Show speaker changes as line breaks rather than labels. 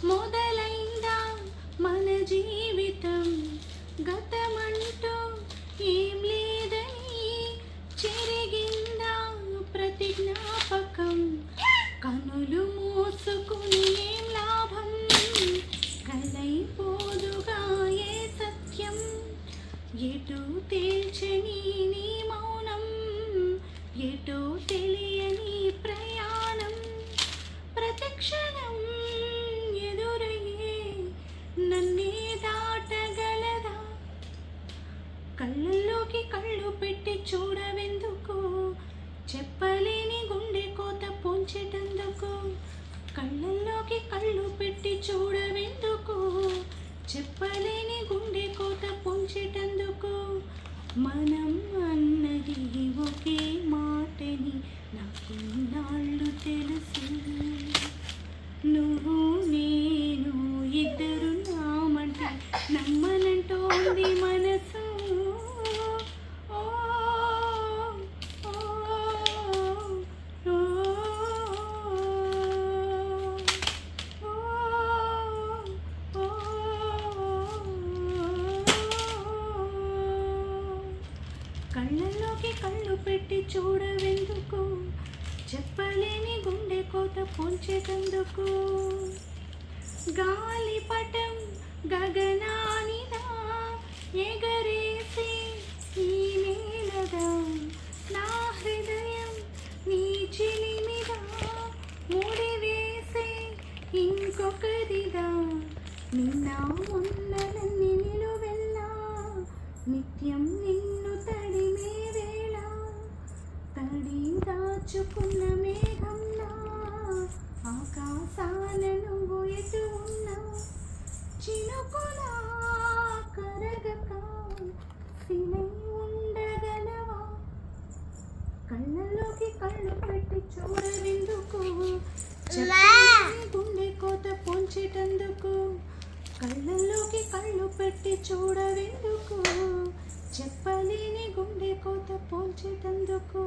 మొదలైందా మన జీవితం, గతమంటూ ఏం లేదని చెరిగిందా ప్రతి జ్ఞాపకం. కనులు మూసుకుని ఏం లాభం, కలైపోదుగా ఏ సత్యం. ఎటు తేల్చని నీ మౌనం, ఎటో తెలియని ప్రయాణం. ప్రతిక్షణం ఎదురయ్యే నన్నే దాటగలదా. కళ్ళల్లోకి కళ్ళు పెట్టి చూడవెందుకు, చెప్పలేని గుండె కోత పొంచేటందుకు. కళ్ళల్లోకి కళ్ళు పెట్టి చూడవెందుకు, చెప్పలేని గుండె కోత పొంచేటందుకు. మనం అన్నది ఒకే మాటని నాకు నాళ్ళు తెలుసు. నువ్వు నేను ఇద్దరు నామంటే నమ్మనంటోంది మనసు. ఓ, ఓ, ఓ, ఓ, కళ్ళల్లోకి కళ్ళు పెట్టి చూడవెందుకు, చెప్పలేని గుండె కోత పొంచేటందుకు. గాలిపటం గగనానిదా ఎగరేసి ఈ నేలదా. నా హృదయం నీ చిలిమిదా ముడివేసే ఇంకొకరిదా. నిన్న మొన్నలన్నీ నిలువెల్లా నిత్యం నిన్ను తడిమే వేళ. తడి దాచుకున్న మేఘంలా ఆకాశాన నువ్వు ఎటు ఉన్నా. చినుకులా కరగక శిలై ఉండగలవా. కళ్ళల్లోకి కళ్ళు పెట్టి చూడవెందుకు, చెప్పలేని గుండె కోత పొంచేటందుకు. కళ్ళల్లోకి కళ్ళు పెట్టి చూడవెందుకు, చెప్పలేని గుండె కోత పోల్చేటందుకు.